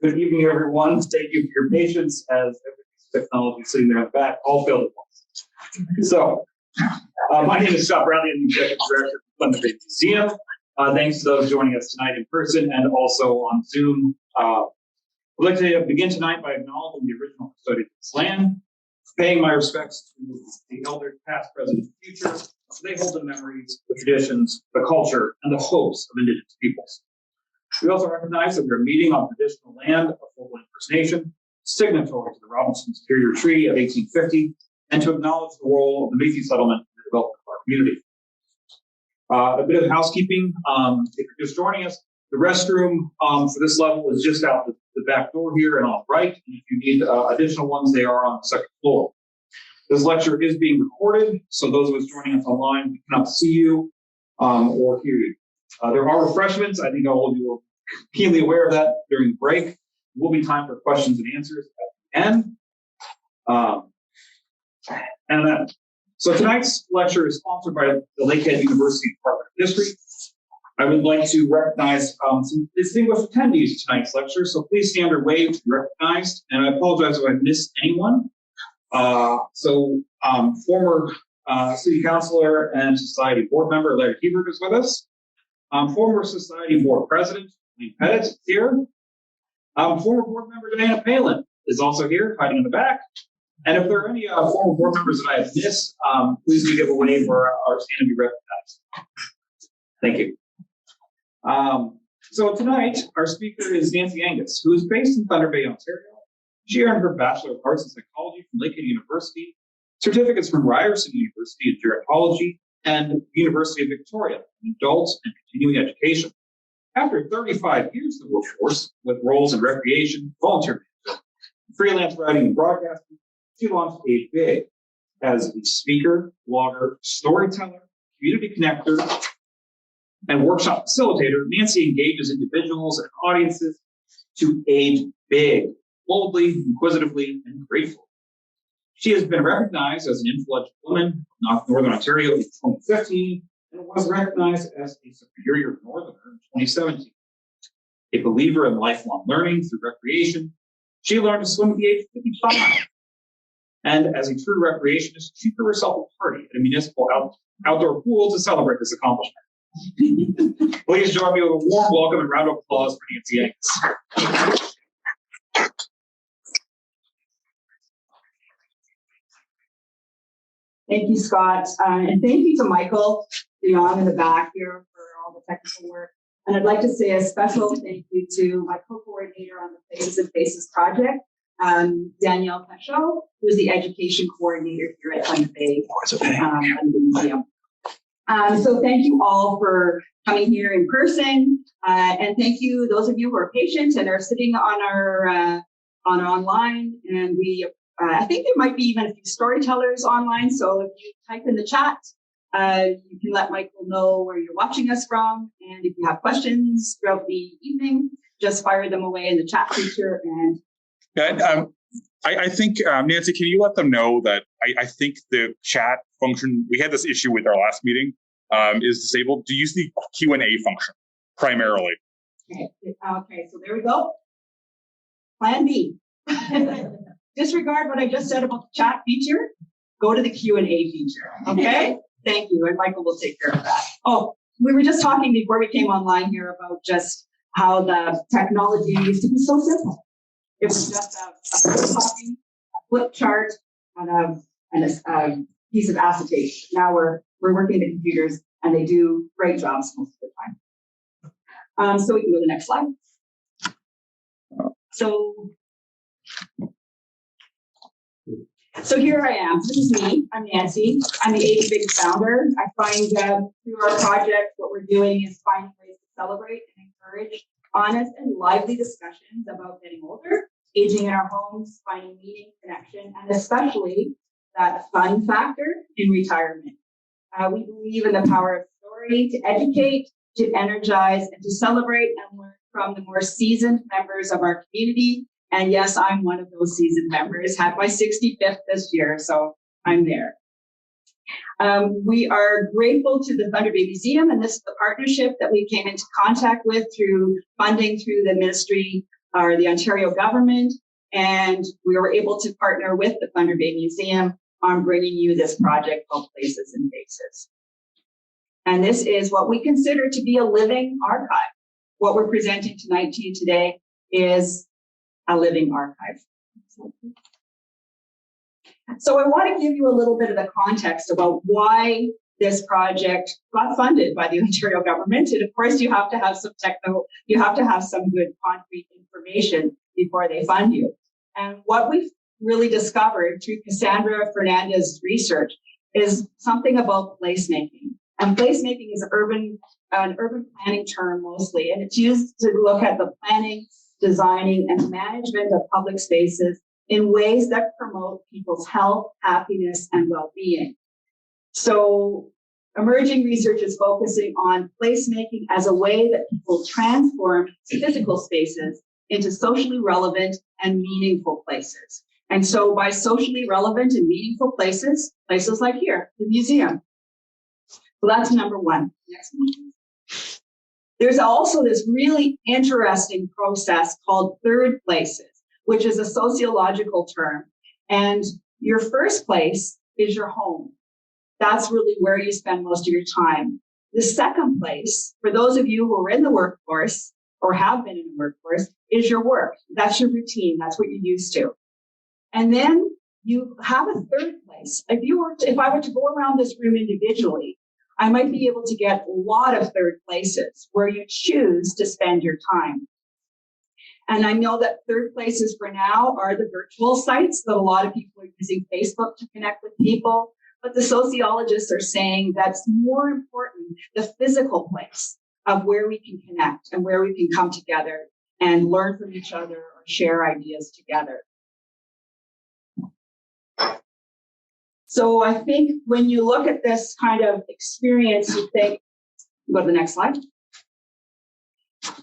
Good evening, everyone. Thank you for your patience as technology sitting there in the back, all failed at once. So, my name is Scott Bradley. I'm the Executive Director of the Placemaking Museum. Thanks to those joining us tonight in person and also on Zoom. I'd like to begin tonight by acknowledging the original custodians of this land, paying my respects to the elders past, present, and future. They hold the memories, the traditions, the culture, and the hopes of Indigenous peoples. We also recognize that we're meeting on traditional land of Hopeland First Nation, signatory to the Robinson Superior Treaty of 1850, and to acknowledge the role of the Métis settlement in the development of our community. A bit of housekeeping. If you're just joining us, the restroom for this level is just out the back door here and on the right. And if you need additional ones, they are on the second floor. This lecture is being recorded, so those of us joining us online, we cannot see you or hear you. There are refreshments. I think all of you are keenly aware of that during the break. There will be time for questions and answers at the end. So tonight's lecture is sponsored by the Lakehead University Department of History. I would like to recognize some distinguished attendees of tonight's lecture, so please stand or wave to be recognized. And I apologize if I missed anyone. Former City Councilor and Society Board Member Larry Hebert is with us. Former Society Board President Lee Pettit is here. Former Board Member Diana Palin is also here, hiding in the back. And if there are any former board members that I have missed, please do give a wave or stand and be recognized. Thank you. So tonight, our speaker is Nancy Angus, who is based in Thunder Bay, Ontario. She earned her Bachelor of Arts in Psychology from Lakehead University, certificates from Ryerson University in Gerontology, and University of Victoria in Adult and Continuing Education. After 35 years in the workforce, with roles in recreation, volunteer management, freelance writing and broadcasting, she launched Age Big as a speaker, blogger, storyteller, community connector, and workshop facilitator. Nancy engages individuals and audiences to age big, boldly, inquisitively, and gratefully. She has been recognized as an influential woman in Northern Ontario in 2015 and was recognized as a Superior Northerner in 2017. A believer in lifelong learning through recreation, she learned to swim at the age of 55. And as a true recreationist, she threw herself a party at a municipal outdoor pool to celebrate this accomplishment. Please join me with a warm welcome and round of applause for Nancy Angus. Thank you, Scott. And thank you to Michael DeYoung in the back here for all the technical work. And I'd like to say a special thank you to my co-coordinator on the Faces and Faces project, Danielle Pachot, who's the education coordinator here at Thunder Bay Museum. So thank you all for coming here in person. And thank you, those of you who are patient and are sitting on our online. And I think there might be even a few storytellers online. So if you type in the chat, you can let Michael know where you're watching us from. And if you have questions throughout the evening, just fire them away in the chat feature. And I think, Nancy, can you let them know that I think the chat function, we had this issue with our last meeting, is disabled. To use the Q&A function primarily. Okay, so there we go. Plan B. Disregard what I just said about the chat feature. Go to the Q&A feature. Okay? Thank you. And Michael will take care of that. Oh, we were just talking before we came online here about just how the technology used to be so simple. It was just a flip chart and a piece of acetate. Now we're working the computers and they do great jobs most of the time. So we can go to the next slide. So here I am. This is me. I'm Nancy. I'm the Age Big founder. I find through our project, what we're doing is finding ways to celebrate and encourage honest and lively discussions about getting older, aging in our homes, finding meaning, connection, and especially that fun factor in retirement. We believe in the power of story to educate, to energize, and to celebrate and learn from the more seasoned members of our community. And yes, I'm one of those seasoned members. Had my 65th this year, so I'm there. We are grateful to the Thunder Bay Museum, and this is the partnership that we came into contact with through funding through the ministry or the Ontario government. And we were able to partner with the Thunder Bay Museum on bringing you this project called Places and Faces. And this is what we consider to be a living archive. What we're presenting tonight to you today is a living archive. So I want to give you a little bit of the context about why this project got funded by the Ontario government. And of course, you have to have some some good concrete information before they fund you. And what we've really discovered through Cassandra Fernandez's research is something about placemaking. And placemaking is an urban planning term mostly, and it's used to look at the planning, designing, and management of public spaces in ways that promote people's health, happiness, and well-being. So emerging research is focusing on placemaking as a way that people transform physical spaces into socially relevant and meaningful places. And so by socially relevant and meaningful places, places like here, the museum. So that's number one. Next one. There's also this really interesting process called third places, which is a sociological term. And your first place is your home. That's really where you spend most of your time. The second place, for those of you who are in the workforce or have been in the workforce, is your work. That's your routine. That's what you're used to. And then you have a third place. If I were to go around this room individually, I might be able to get a lot of third places where you choose to spend your time. And I know that third places for now are the virtual sites that a lot of people are using Facebook to connect with people. But the sociologists are saying that's more important, the physical place of where we can connect and where we can come together and learn from each other or share ideas together. So I think when you look at this kind of experience, you think, go to the next slide.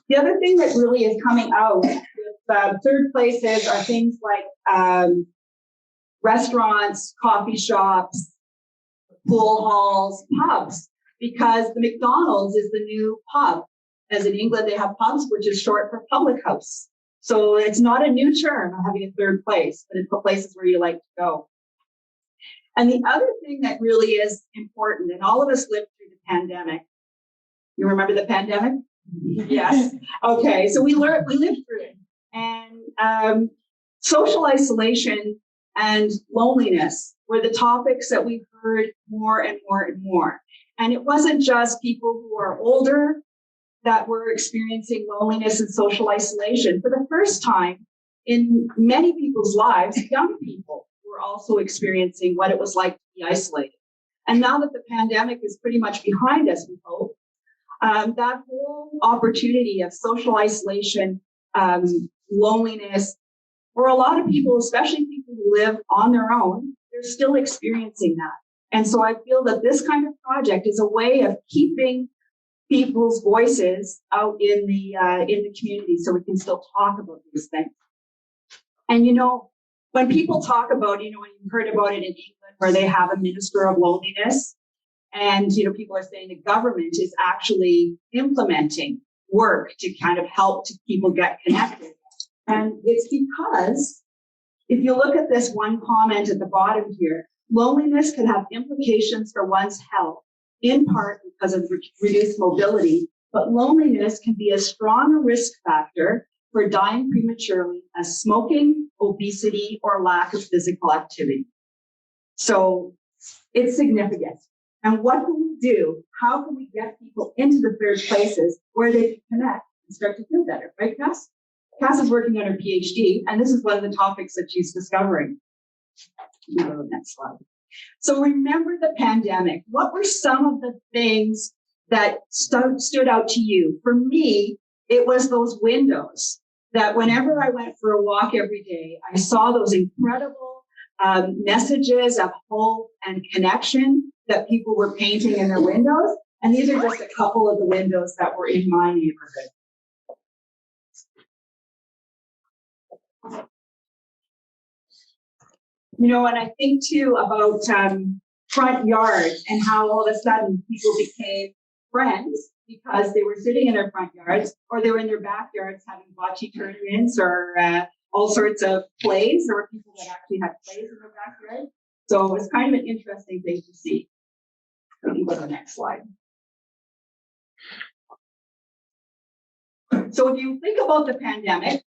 The other thing that really is coming out with third places are things like restaurants, coffee shops, pool halls, pubs, because the McDonald's is the new pub. As in England, they have pubs, which is short for public house. So it's not a new term of having a third place, but it's the places where you like to go. And the other thing that really is important, and all of us lived through the pandemic. You remember the pandemic? Yes. Okay. So we lived through it. And social isolation and loneliness were the topics that we heard more and more and more. And it wasn't just people who are older that were experiencing loneliness and social isolation. For the first time in many people's lives, young people were also experiencing what it was like to be isolated. And now that the pandemic is pretty much behind us, we hope, that whole opportunity of social isolation, loneliness, for a lot of people, especially people who live on their own, they're still experiencing that. And so I feel that this kind of project is a way of keeping people's voices out in the community so we can still talk about these things. And, when people talk about, when you've heard about it in England where they have a minister of loneliness, and, people are saying the government is actually implementing work to kind of help to people get connected. And it's because if you look at this one comment at the bottom here, loneliness can have implications for one's health, in part because of reduced mobility, but loneliness can be as strong a risk factor for dying prematurely as smoking, obesity, or lack of physical activity. So it's significant. And what can we do? How can we get people into the third places where they can connect and start to feel better, right, Cass? Cass is working on her PhD, and this is one of the topics that she's discovering. Go to the next slide. So remember the pandemic. What were some of the things that stood out to you? For me, it was those windows that whenever I went for a walk every day, I saw those incredible messages of hope and connection that people were painting in their windows. And these are just a couple of the windows that were in my neighborhood. And I think too about front yards and how all of a sudden people became friends because they were sitting in their front yards or they were in their backyards having bocce tournaments or all sorts of plays. There were people that actually had plays in their backyard. So it was kind of an interesting thing to see. Let me go to the next slide. So if you think about the pandemic,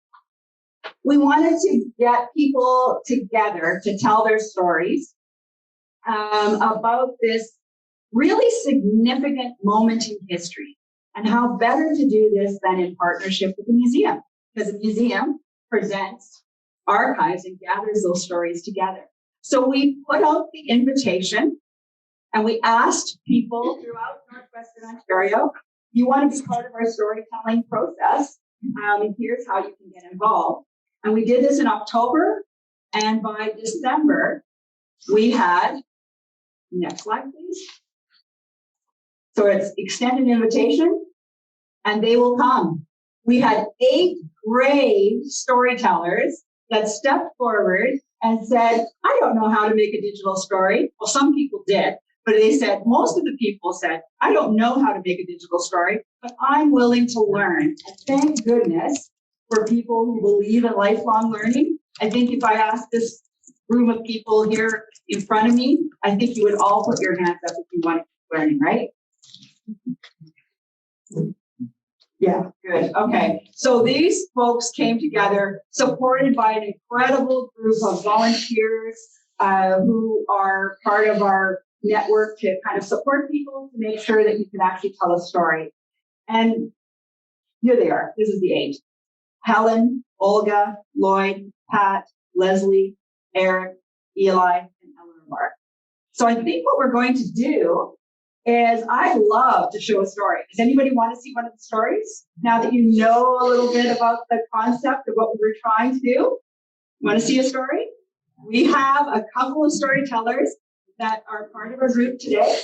we wanted to get people together to tell their stories about this really significant moment in history and how better to do this than in partnership with the museum, because the museum presents, archives, and gathers those stories together. So we put out the invitation and we asked people throughout Northwestern Ontario, you want to be part of our storytelling process, here's how you can get involved. And we did this in October, and by December, we had, next slide, please. So it's extended invitation, and they will come. We had 8 brave storytellers that stepped forward and said, I don't know how to make a digital story. Well, some people did, but they said, most of the people said, I don't know how to make a digital story, but I'm willing to learn. And thank goodness for people who believe in lifelong learning. I think if I asked this room of people here in front of me, I think you would all put your hands up if you want to keep learning, right? Yeah, good. Okay. So these folks came together, supported by an incredible group of volunteers who are part of our network to kind of support people to make sure that you can actually tell a story. And here they are. This is the 8. Helen, Olga, Lloyd, Pat, Leslie, Eric, Eli, and Eleanor Mark. So I think what we're going to do is I love to show a story. Does anybody want to see one of the stories? Now that you know a little bit about the concept of what we were trying to do, want to see a story? We have a couple of storytellers that are part of our group today.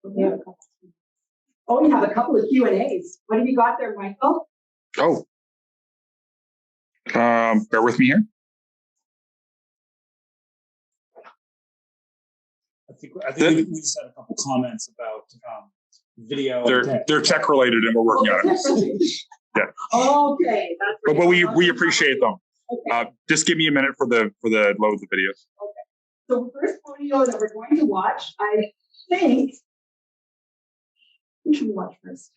Oh, we have a couple of Q&As. What have you got there, Michael? Oh, bear with me here. I think we just had a couple comments about video. They're tech related, and we're working on it. Yeah. Okay, that's but we appreciate them. Okay. Just give me a minute for the load of the videos. Okay. So the first video that we're going to watch, I think, who should we watch first?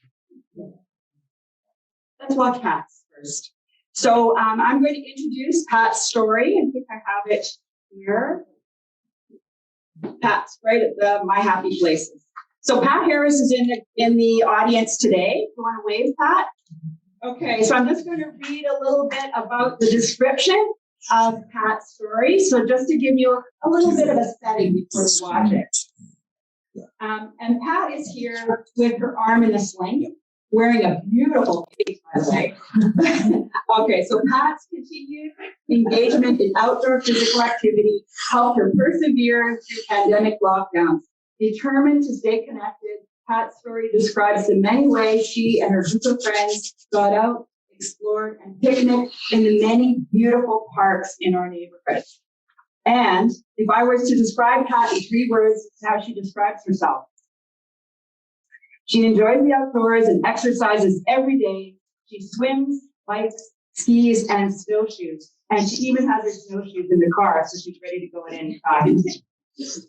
Let's watch Pat's first. So I'm going to introduce Pat's story. I think I have it here. Pat's right at the My Happy Places. So Pat Harris is in the audience today. You want to wave, Pat? Okay, so I'm just going to read a little bit about the description of Pat's story. So just to give you a little bit of a setting before we watch it. And Pat is here with her arm in a sling, wearing a beautiful cape, by the way. Okay, so Pat's continued engagement in outdoor physical activity helped her persevere through pandemic lockdowns. Determined to stay connected, Pat's story describes the many ways she and her group of friends got out, explored, and picnicked in the many beautiful parks in our neighborhood. And if I was to describe Pat in 3 words, this is how she describes herself. She enjoys the outdoors and exercises every day. She swims, bikes, skis, and snowshoes. And she even has her snowshoes in the car, so she's ready to go at any time.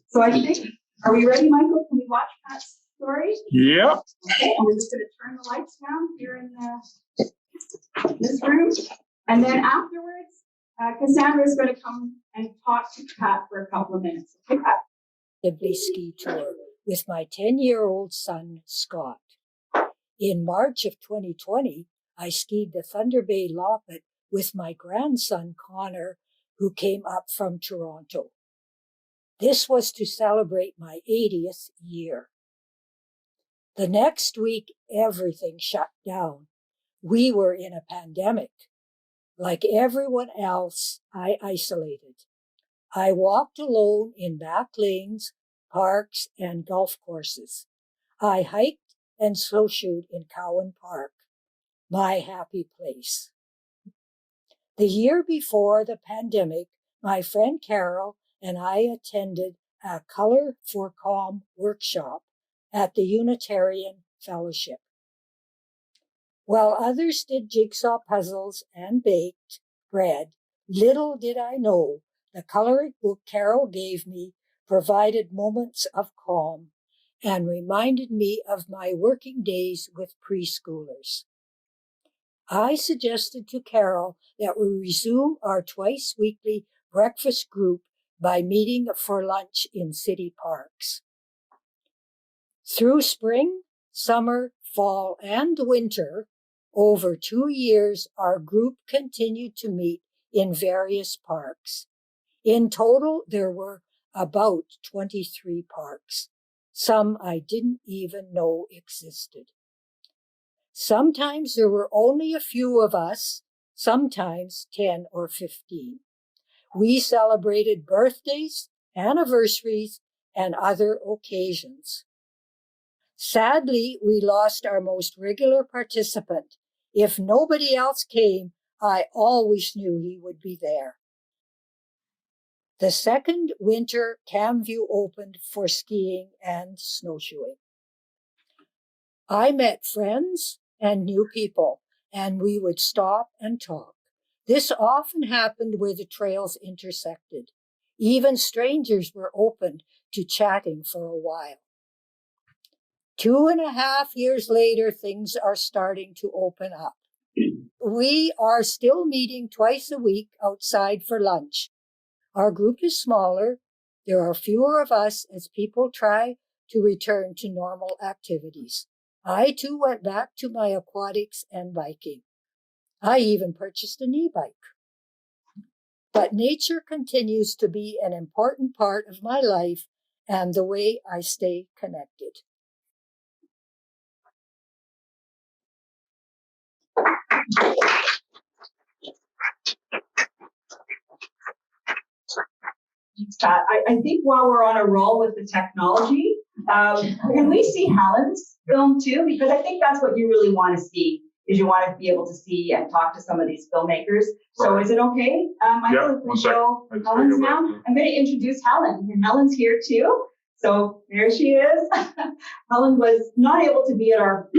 So I think, are we ready, Michael? Can we watch Pat's story? Yeah. Okay, and we're just going to turn the lights down here in this room. And then afterwards, Cassandra is going to come and talk to Pat for a couple of minutes. Okay, Pat? The ski tour with my 10-year-old son, Scott. In March of 2020, I skied the Thunder Bay Loppet with my grandson, Connor, who came up from Toronto. This was to celebrate my 80th year. The next week, everything shut down. We were in a pandemic. Like everyone else, I isolated. I walked alone in back lanes, parks, and golf courses. I hiked and snowshoed in Cowan Park, my happy place. The year before the pandemic, my friend Carol and I attended a Color for Calm workshop at the Unitarian Fellowship. While others did jigsaw puzzles and baked bread, little did I know the coloring book Carol gave me provided moments of calm and reminded me of my working days with preschoolers. I suggested to Carol that we resume our twice-weekly breakfast group by meeting for lunch in city parks. Through spring, summer, fall, and winter, over 2 years, our group continued to meet in various parks. In total, there were about 23 parks. Some I didn't even know existed. Sometimes there were only a few of us, sometimes 10 or 15. We celebrated birthdays, anniversaries, and other occasions. Sadly, we lost our most regular participant. If nobody else came, I always knew he would be there. The second winter, Camview opened for skiing and snowshoeing. I met friends and new people, and we would stop and talk. This often happened where the trails intersected. Even strangers were open to chatting for a while. 2.5 years later, things are starting to open up. We are still meeting twice a week outside for lunch. Our group is smaller. There are fewer of us as people try to return to normal activities. I too went back to my aquatics and biking. I even purchased an e-bike. But nature continues to be an important part of my life and the way I stay connected. Scott, I think while we're on a roll with the technology, can we see Helen's film too? Because I think that's what you really want to see, is you want to be able to see and talk to some of these filmmakers. So is it okay, Michael, if we show Helen's now? I'm going to introduce Helen, and Helen's here too. So there she is. Helen was not able to be at our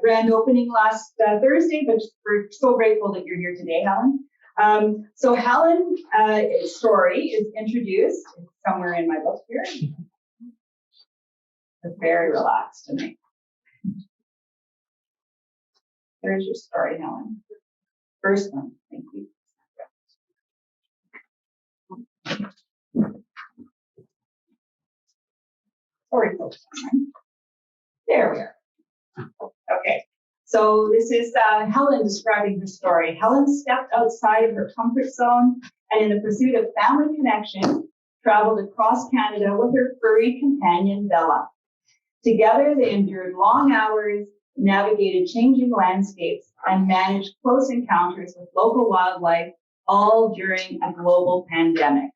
grand opening last Thursday, but we're so grateful that you're here today, Helen. So Helen's story is introduced. It's somewhere in my book here. It's very relaxed tonight. There's your story, Helen. First one. Thank you. Sorry, folks. There we are. Okay. So this is Helen describing her story. Helen stepped outside of her comfort zone and in the pursuit of family connection, traveled across Canada with her furry companion, Bella. Together, they endured long hours, navigated changing landscapes, and managed close encounters with local wildlife, all during a global pandemic.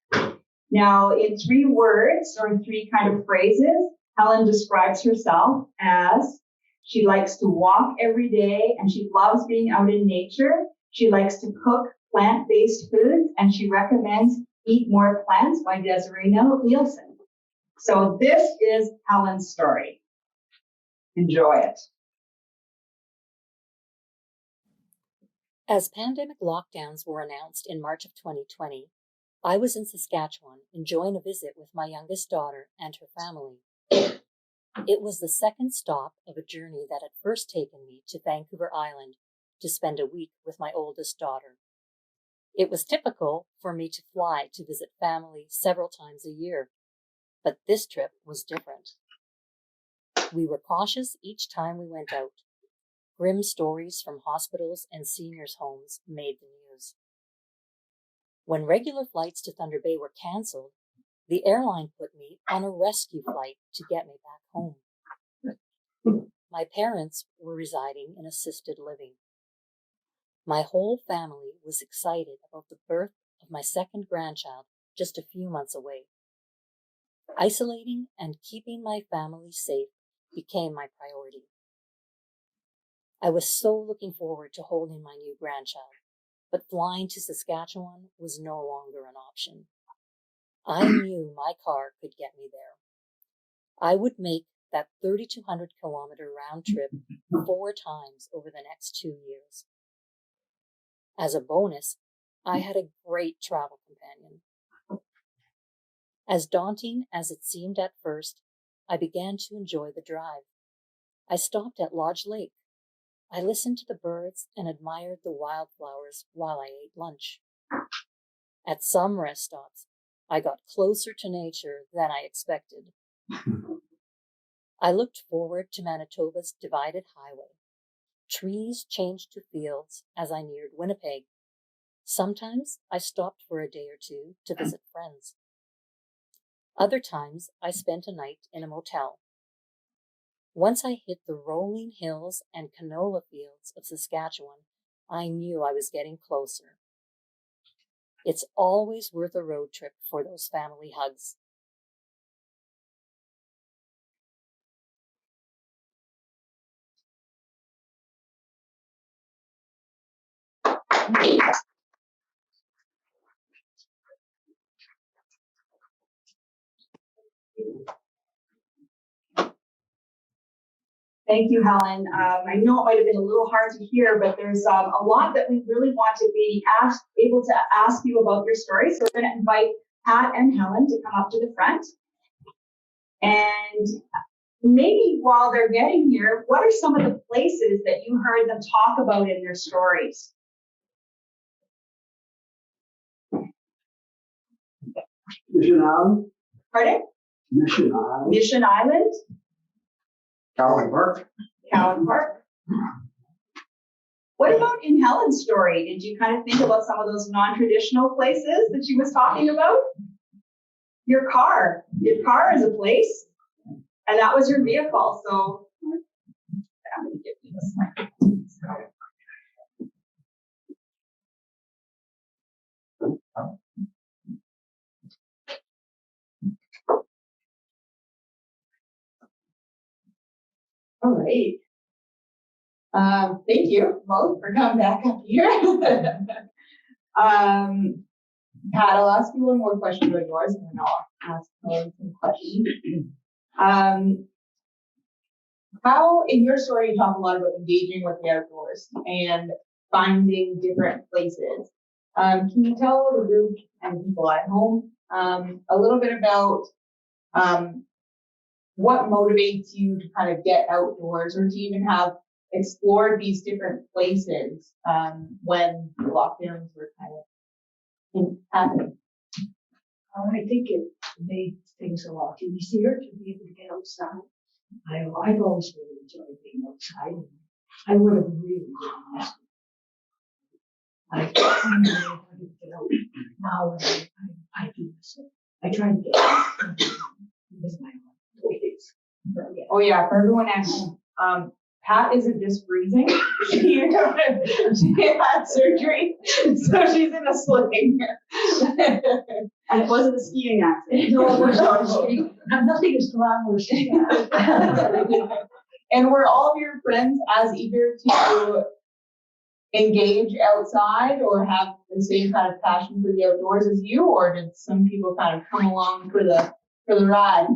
Now, in 3 words or 3 kind of phrases, Helen describes herself as: she likes to walk every day and she loves being out in nature. She likes to cook plant-based foods and she recommends Eat More Plants by Desiree Nielsen. So this is Helen's story. Enjoy it. As pandemic lockdowns were announced in March of 2020, I was in Saskatchewan enjoying a visit with my youngest daughter and her family. It was the second stop of a journey that had first taken me to Vancouver Island to spend a week with my oldest daughter. It was typical for me to fly to visit family several times a year, but this trip was different. We were cautious each time we went out. Grim stories from hospitals and seniors' homes made the news. When regular flights to Thunder Bay were canceled, the airline put me on a rescue flight to get me back home. My parents were residing in assisted living. My whole family was excited about the birth of my second grandchild just a few months away. Isolating and keeping my family safe became my priority. I was so looking forward to holding my new grandchild, but flying to Saskatchewan was no longer an option. I knew my car could get me there. I would make that 3,200-kilometer round trip 4 times over the next 2 years. As a bonus, I had a great travel companion. As daunting as it seemed at first, I began to enjoy the drive. I stopped at Lodge Lake. I listened to the birds and admired the wildflowers while I ate lunch. At some rest stops, I got closer to nature than I expected. I looked forward to Manitoba's divided highway. Trees changed to fields as I neared Winnipeg. Sometimes I stopped for a day or two to visit friends. Other times I spent a night in a motel. Once I hit the rolling hills and canola fields of Saskatchewan, I knew I was getting closer. It's always worth a road trip for those family hugs. Thank you, Helen. I know it might have been a little hard to hear, but there's a lot that we really want to be able to ask you about your story. So we're going to invite Pat and Helen to come up to the front. And maybe while they're getting here, what are some of the places that you heard them talk about in their stories? Mission Island. Pardon? Mission Island. Mission Island? Cowan Park. Cowan Park. What about in Helen's story? Did you kind of think about some of those non-traditional places that she was talking about? Your car. Your car is a place, and that was your vehicle. So I'm going to give you this one. All right. Thank you both for coming back up here. Pat, I'll ask you one more question about yours, and then I'll ask Helen some questions. How, in your story, you talk a lot about engaging with the outdoors and finding different places. Can you tell the group and people at home a little bit about what motivates you to kind of get outdoors or to even have explored these different places when the lockdowns were kind of happening? I think it made things a lot easier to be able to get outside. I've always really enjoyed being outside. I would have really missed it. I find a way to get out now, and I do this. I try to get out with my kids. Oh yeah, for everyone at home, Pat isn't just freezing. She had surgery, so she's in a sling. And it wasn't a skiing accident. No, it was not skiing. Nothing is glamorous. And were all of your friends as eager to engage outside or have the same kind of passion for the outdoors as you, or did some people kind of come along for the ride?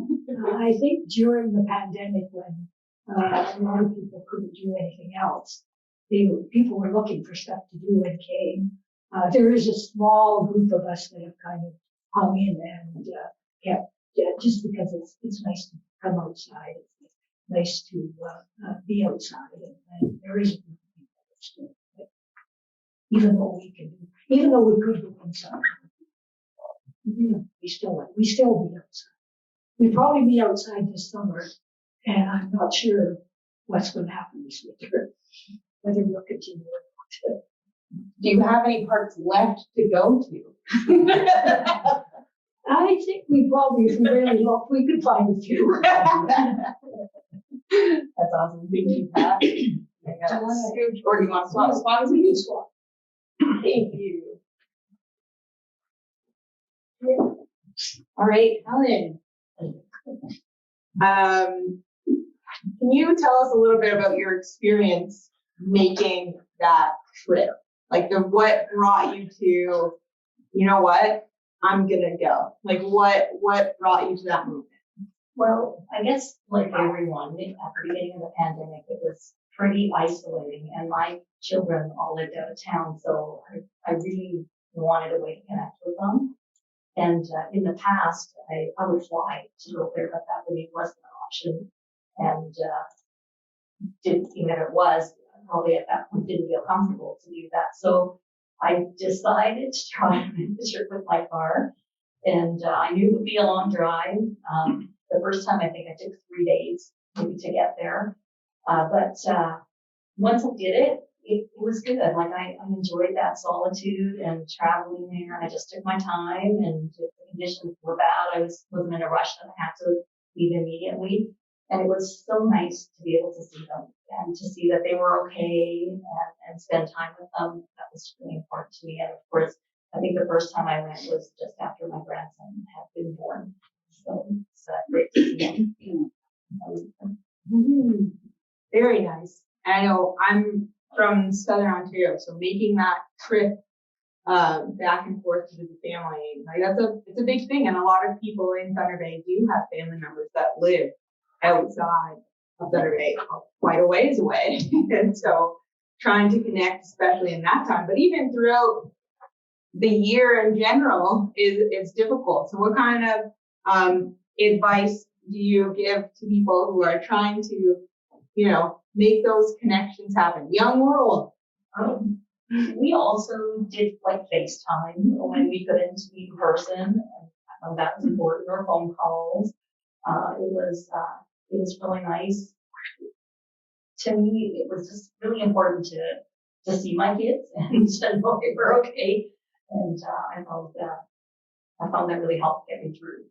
I think during the pandemic, when a lot of people couldn't do anything else, people were looking for stuff to do and came. There is a small group of us that have kind of hung in and kept, just because it's nice to come outside. It's nice to be outside, and there is a group of people that still, even though we could go inside, we still be outside. We'll probably be outside this summer, and I'm not sure what's going to happen this winter, whether we'll continue or not. Do you have any parks left to go to? I think we probably, if we really look, we could find a few. That's awesome. Thank you, Pat. Or do you want to swap spots? We can swap. Thank you. All right, Helen. Can you tell us a little bit about your experience making that trip? Like what brought you to, you know what, I'm gonna go? Like what brought you to that movement? Well, I guess like everyone, at the beginning of the pandemic, it was pretty isolating, and my children all lived out of town, so I really wanted a way to connect with them. And in the past, I would fly to go there, but that really wasn't an option. And even if it was, probably at that point didn't feel comfortable to do that. So I decided to try and make the trip with my car. And I knew it would be a long drive. The first time I think I took 3 days maybe to get there. But once I did it, it was good. Like I enjoyed that solitude and traveling there. And I just took my time, and if the conditions were bad, I wasn't in a rush and I had to leave immediately. And it was so nice to be able to see them and to see that they were okay and spend time with them. That was really important to me. And of course, I think the first time I went was just after my grandson had been born. So it's great to see them. Very nice. I know I'm from Southern Ontario, so making that trip back and forth to visit family, like it's a big thing. And a lot of people in Thunder Bay do have family members that live outside of Thunder Bay, quite a ways away. And so trying to connect, especially in that time, but even throughout the year in general is difficult. So what kind of advice do you give to people who are trying to, make those connections happen, young or old? We also did like FaceTime when we couldn't meet in person. And I found that was important, or phone calls. It was really nice. To me, it was just really important to see my kids and to know they were okay. And I found that really helped get me through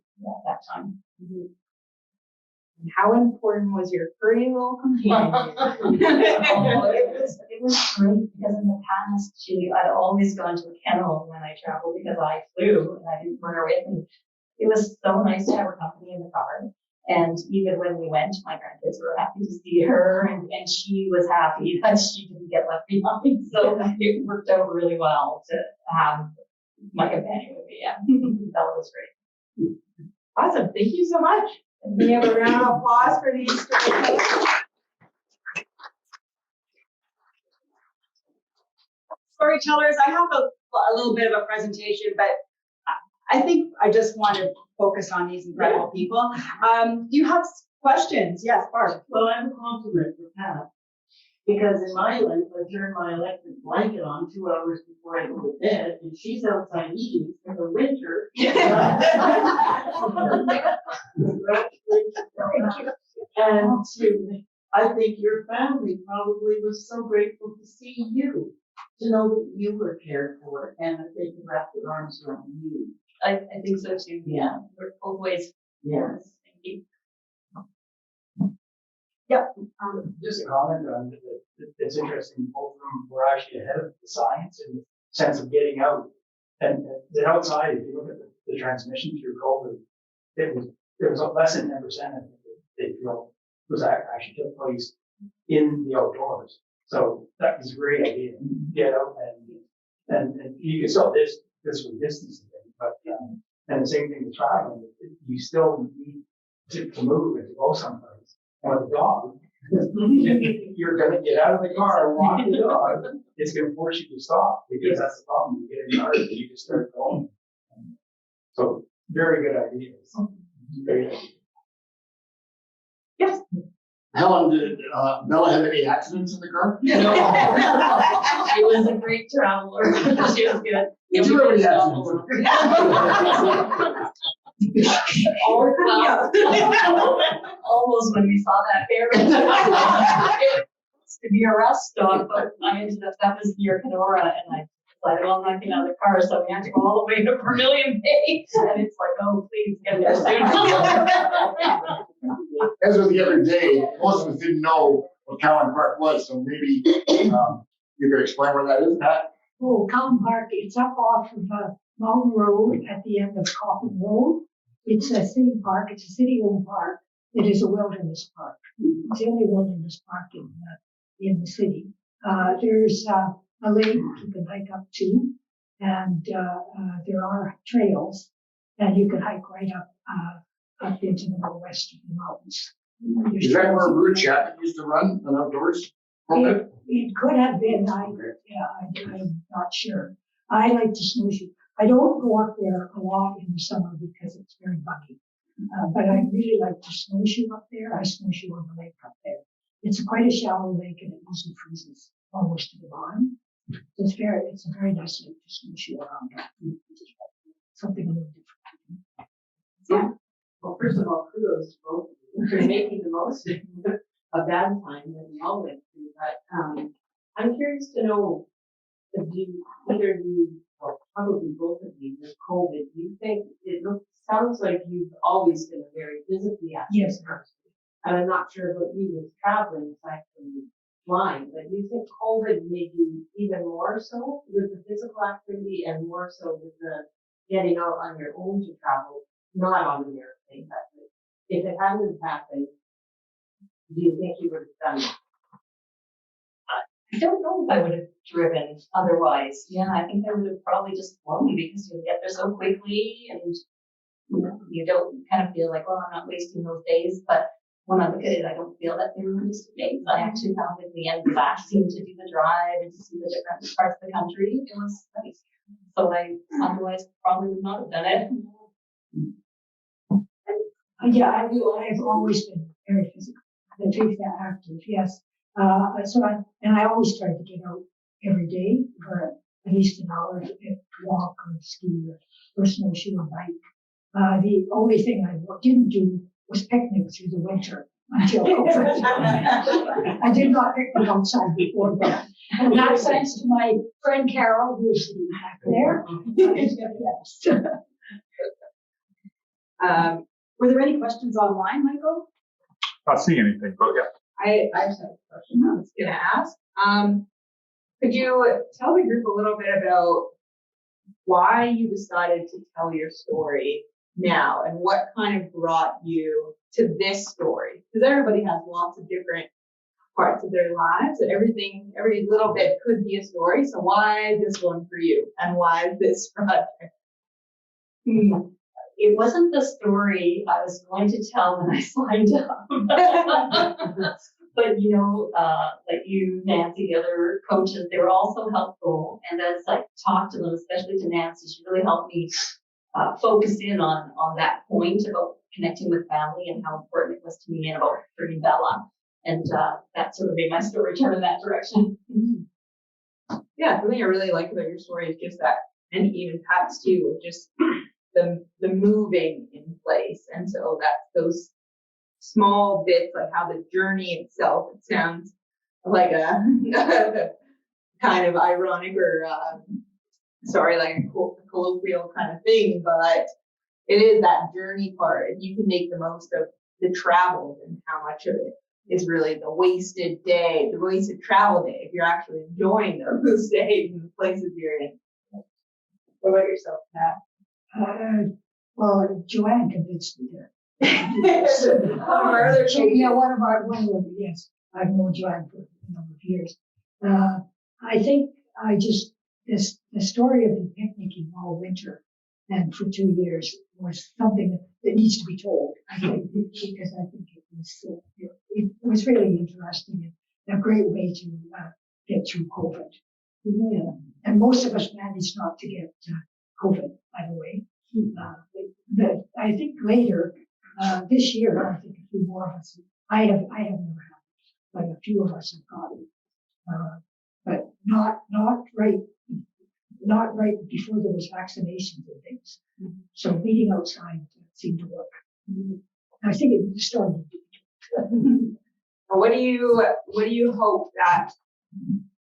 that time. Mm-hmm. And how important was your furry little companion? It was great, because in the past, I'd always gone to a kennel when I traveled because I flew and I didn't bring her with me. It was so nice to have her company in the car. And even when we went, my grandkids were happy to see her, and she was happy that she didn't get left behind. So it worked out really well to have my companion with me. Yeah, that was great. Awesome. Thank you so much. Can we have a round of applause for these storytellers? Storytellers, I have a little bit of a presentation, but I think I just want to focus on these incredible people. Do you have questions? Yes, Barb. Well, I have a compliment for Pat, because in my life, I turn my electric blanket on 2 hours before I go to bed, and she's outside eating for the winter. And I think your family probably was so grateful to see you, to know that you were cared for, and that they could wrap their arms around you. I think so too. Yeah, we're both ways. Yes. Thank you. Yep. Just a comment on it. It's interesting. Both of them were actually ahead of the science in the sense of getting out. And the outside, if you look at the transmission through COVID, it was less than 10%. I think they feel was actually took place in the outdoors. So that was a great idea. Get out and you can still this with distance and things, but and the same thing with traveling. You still need to move and to go someplace. And with a dog, you're going to get out of the car and walk the dog. It's going to force you to stop, because that's the problem. You get in the car and you just start going. So very good ideas. Great idea. Yes. Helen, did Bella have any accidents in the car? No. She was a great traveler. She was good. Did you have any accidents? Almost when we saw that bear. It was to be a rest stop, but I ended up, that was near Kenora, and I decided, well, I'm not getting out of the car, so we had to go all the way to Vermilion Bay. And it's like, oh, please get there soon. As with the other day, most of us didn't know what Cowan Park was, so maybe you could explain where that is, Pat? Oh, Cowan Park, it's up off of Mountain Road at the end of Coffin Road. It's a city park. It's a city-owned park. It is a wilderness park. It's the only wilderness park in the city. There's a lake you can hike up to. and there are trails, and you can hike right up into the northwest of the mountains. Is that where Route Chapman used to run an outdoors program? It could have been. I'm not sure. I like to snowshoe. I don't go up there a lot in the summer because it's very buggy. But I really like to snowshoe up there. I snowshoe on the lake up there. It's quite a shallow lake and it usually freezes almost to the bottom. So it's a very nice lake to snowshoe around. Something a little different. Yeah. Well, first of all, kudos to both of you for making the most of that time that we all went through. But I'm curious to know, either you, or probably both of you, with COVID, do you think sounds like you've always been a very physically active person. And I'm not sure about you with traveling aside from flying, but do you think COVID made you even more so with the physical activity and more so with the getting out on your own to travel, not on an airplane? But if it hadn't happened, do you think you would have done it? I don't know if I would have driven otherwise. Yeah, I think I would have probably just flown because you get there so quickly and you don't kind of feel like, well, I'm not wasting those days. But when I look at it, I don't feel that they were wasted days. I actually found at the end relaxing to do the drive and to see the different parts of the country. It was nice. So I otherwise probably would not have done it. Yeah, I've always been very physical. I take that active, yes. I always try to get out every day for at least an hour to walk or ski or snowshoe or bike. The only thing I didn't do was picnic through the winter until COVID. I did not picnic outside before that. And that's thanks to my friend Carol, who's back there. Yes. Were there any questions online, Michael? Not seeing anything, but yeah. I just have a question I was going to ask. Could you tell the group a little bit about why you decided to tell your story now and what kind of brought you to this story? Because everybody has lots of different parts of their lives and every little bit could be a story. So why this one for you and why this project? It wasn't the story I was going to tell when I signed up. But, like you, Nancy, the other coaches, they were all so helpful. And as I talked to them, especially to Nancy, she really helped me focus in on that point about connecting with family and how important it was to me and about bringing Bella. And that sort of made my story turn in that direction. Yeah, the thing I really like about your story is just that, and even Pat's too, of just the moving in place. And so that's those small bits, like how the journey itself, it sounds like a kind of ironic or like a colloquial kind of thing, but it is that journey part. If you can make the most of the travel and how much of it is really the wasted day, the wasted travel day, if you're actually enjoying those days and the places you're in. What about yourself, Pat? Well, Joanne convinced me to. Yes. I've known Joanne for a number of years. I think the story of the picnicking all winter and for 2 years was something that needs to be told. I think because I think it was really interesting and a great way to get through COVID. Yeah. And most of us managed not to get COVID, by the way. I think later this year, I think a few more of us. I have never had it, but a few of us have got it. But not right before there was vaccinations and things. Mm-hmm. So meeting outside seemed to work. Mm-hmm. I think it started. What do you hope that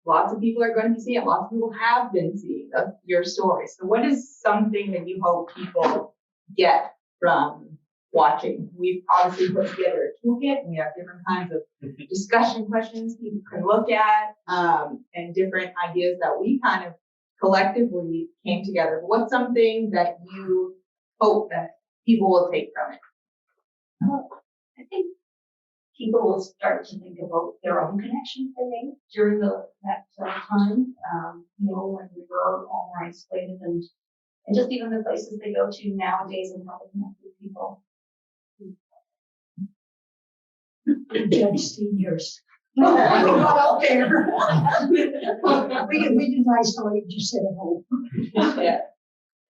lots of people are going to be seeing? Lots of people have been seeing your story. So what is something that you hope people get from watching? We've obviously put together a toolkit, and we have different kinds of discussion questions people can look at, and different ideas that we kind of collectively came together. But what's something that you hope that people will take from it? I think people will start to think about their own connection, I think, during that time. When we were all more isolated, and just even the places they go to nowadays and how they connect with people. Judge seniors. Out there. We can isolate, just sit at home.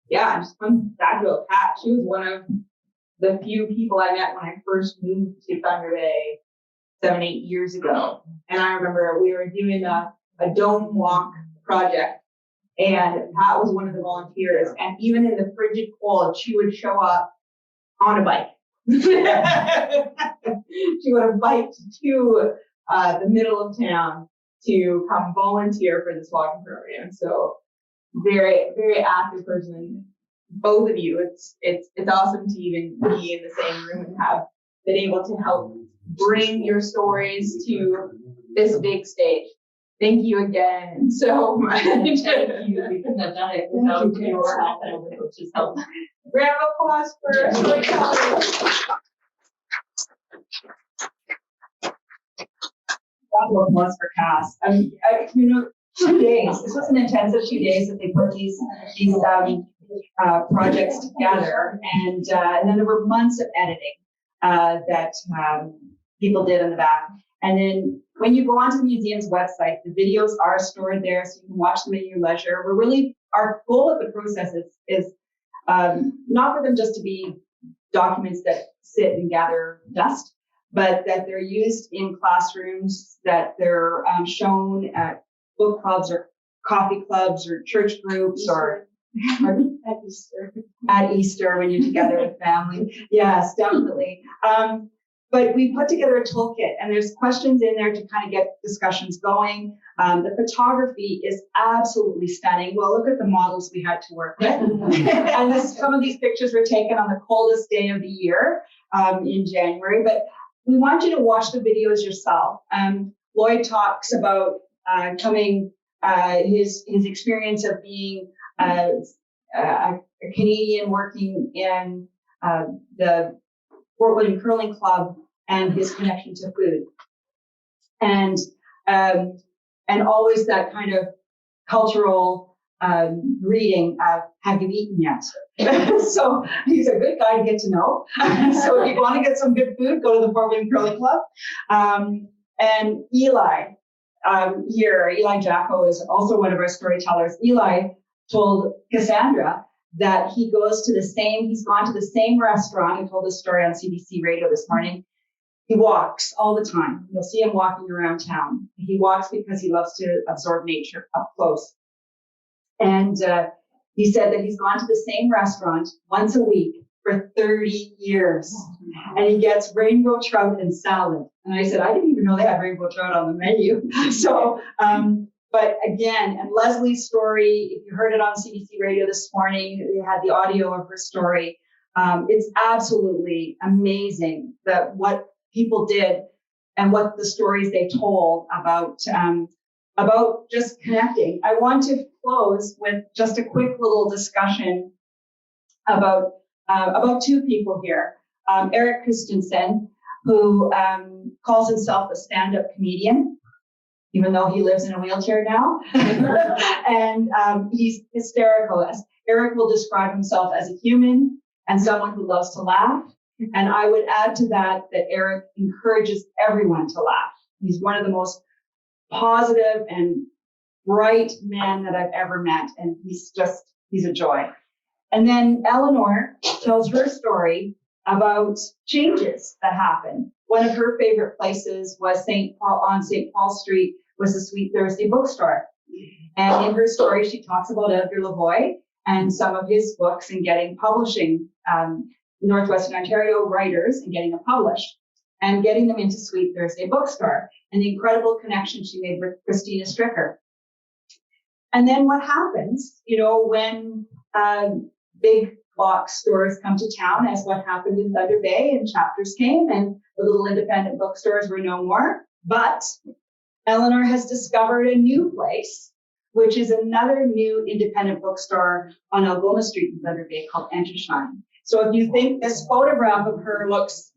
Yeah, just fun fact about Pat. She was one of the few people I met when I first moved to Thunder Bay 7-8 years ago. And I remember we were doing a dome walk project, and Pat was one of the volunteers. And even in the frigid cold, she would show up on a bike. She would have biked to the middle of town to come volunteer for this walking program. So very, very active person. Both of you, it's awesome to even be in the same room and have been able to help bring your stories to this big stage. Thank you again so much. Thank you. We couldn't have done it without your help and the coach's help. Round of applause for storytellers. Round of applause for Cass. 2 days. This was an intensive 2 days that they put these projects together, and then there were months of editing that people did in the back. And then when you go onto the museum's website, the videos are stored there, so you can watch them at your leisure. Our goal of the process is not for them just to be documents that sit and gather dust, but that they're used in classrooms, that they're shown at book clubs or coffee clubs or church groups or at Easter when you're together with family. Yes, definitely. But we put together a toolkit, and there's questions in there to kind of get discussions going. The photography is absolutely stunning. Well, look at the models we had to work with. And some of these pictures were taken on the coldest day of the year in January. But we want you to watch the videos yourself. Lloyd talks about his experience of being a Canadian working in the Fort William Curling Club and his connection to food, and always that kind of cultural reading of "Have you eaten yet?" So he's a good guy to get to know. So if you want to get some good food, go to the Fort William Curling Club. And Eli Jacko is also one of our storytellers. Eli told Cassandra that he's gone to the same restaurant. I told this story on CBC radio this morning. He walks all the time. You'll see him walking around town. He walks because he loves to absorb nature up close. And he said that he's gone to the same restaurant once a week for 30 years. And he gets rainbow trout and salad. And I said, I didn't even know they had rainbow trout on the menu. So, but again, and Leslie's story, if you heard it on CBC radio this morning, they had the audio of her story. It's absolutely amazing that what people did and what the stories they told about just connecting. I want to close with just a quick little discussion about two people here. Eric Christensen, who calls himself a stand-up comedian, even though he lives in a wheelchair now. And he's hysterical. Eric will describe himself as a human and someone who loves to laugh. And I would add to that Eric encourages everyone to laugh. He's one of the most positive and bright men that I've ever met. And he's a joy. And then Eleanor tells her story about changes that happen. One of her favorite places was St. Paul Street was the Sweet Thursday bookstore. And in her story, she talks about Edgar Lavoie and some of his books and getting publishing, Northwestern Ontario writers and getting them published and getting them into Sweet Thursday bookstore and the incredible connection she made with Christina Stricker. And then what happens, when big box stores come to town, as what happened in Thunder Bay, and Chapters came and the little independent bookstores were no more. But Eleanor has discovered a new place, which is another new independent bookstore on Algoma Street in Thunder Bay called Entershine. So if you think this photograph of her looks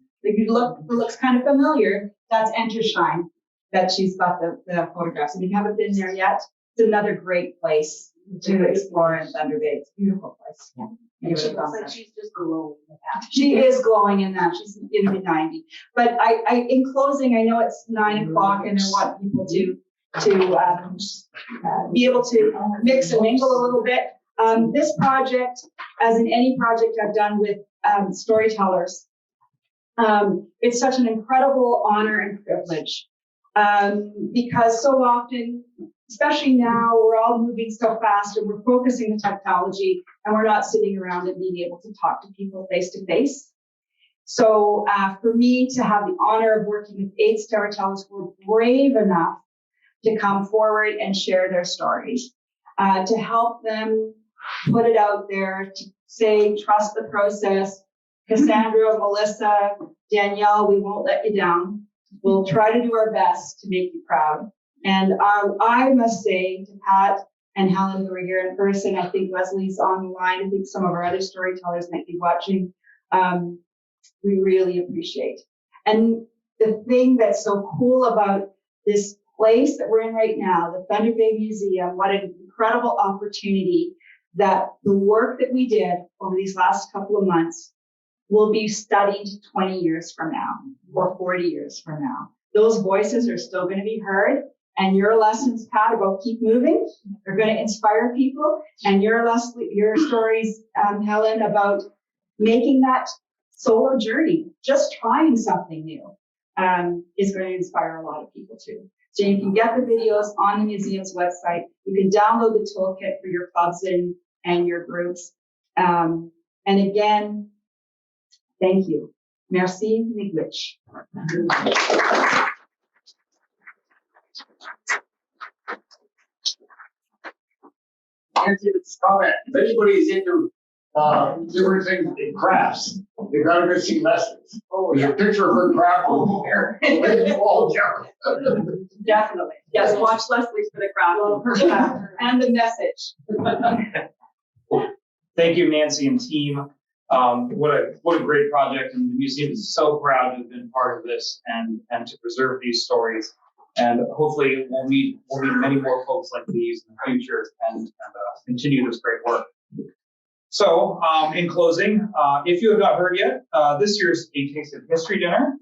kind of familiar, that's Entershine, that she's got the photographs. If you haven't been there yet, it's another great place to explore in Thunder Bay. It's a beautiful place. Yeah. And She looks like she's just glowing with that. she is glowing in that. She's in the 90. But in closing, I know it's 9 o'clock and I want people to be able to mix and mingle a little bit. This project, as in any project I've done with storytellers, it's such an incredible honor and privilege because so often, especially now, we're all moving so fast and we're focusing the technology and we're not sitting around and being able to talk to people face to face. So for me to have the honor of working with 8 storytellers who are brave enough to come forward and share their stories, to help them put it out there, to say, trust the process. Cassandra, Melissa, Danielle, we won't let you down. We'll try to do our best to make you proud. And I must say to Pat and Helen, who are here in person, I think Leslie's on the line, I think some of our other storytellers might be watching, we really appreciate. And the thing that's so cool about this place that we're in right now, the Thunder Bay Museum, what an incredible opportunity that the work that we did over these last couple of months will be studied 20 years from now or 40 years from now. Those voices are still going to be heard. And your lessons, Pat, about keep moving, are going to inspire people. And your stories, Helen, about making that solo journey, just trying something new, is going to inspire a lot of people too. So you can get the videos on the museum's website. You can download the toolkit for your clubs and your groups. And again, thank you. Merci, miigwech. Nancy, this comment, if anybody's into different things in crafts, they gotta go see Leslie's. There's a picture of her craft over there. You all jealous. Definitely. Yes, watch Leslie's for the craft and the message. Thank you, Nancy and team. What a great project, and the museum is so proud to have been part of this and to preserve these stories. And hopefully we'll meet many more folks like these in the future and continue this great work. So in closing, if you have not heard yet, this year's A Taste of History dinner,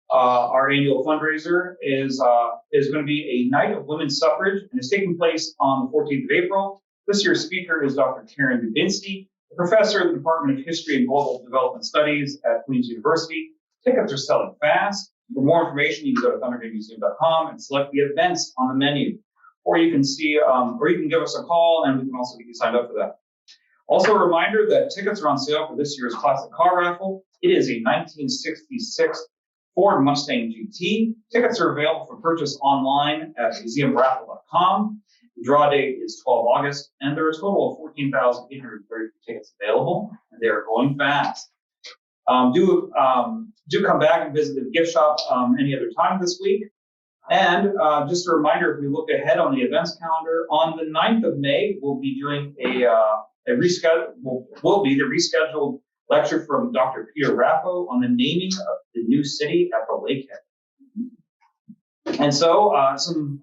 our annual fundraiser, is going to be a night of women's suffrage and is taking place on the 14th of April. This year's speaker is Dr. Karen Dubinsky, a professor in the Department of History and Global Development Studies at Queen's University. Tickets are selling fast. For more information, you can go to thunderbaymuseum.com and select the events on the menu, or you can give us a call and we can also get you signed up for that. Also a reminder that tickets are on sale for this year's classic car raffle. It is a 1966 Ford Mustang GT. Tickets are available for purchase online at museumraffle.com. The draw date is 12 August, and there are a total of 14,830 tickets available, and they are going fast. Do come back and visit the gift shop any other time this week. And just a reminder, if we look ahead on the events calendar, on the 9th of May, we'll be doing the rescheduled lecture from Dr. Peter Raffo on the naming of the new city at the Lakehead. And so some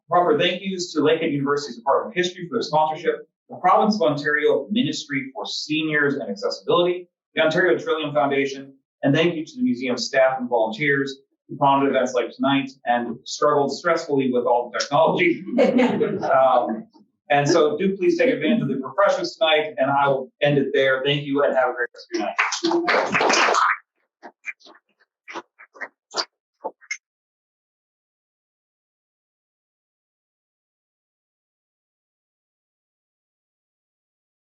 proper thank yous to Lakehead University's Department of History for their sponsorship, the Province of Ontario Ministry for Seniors and Accessibility, the Ontario Trillium Foundation, and thank you to the museum staff and volunteers who put on events like tonight and struggled stressfully with all the technology. And so do please take advantage of the refreshments tonight, and I will end it there. Thank you and have a great rest of your night.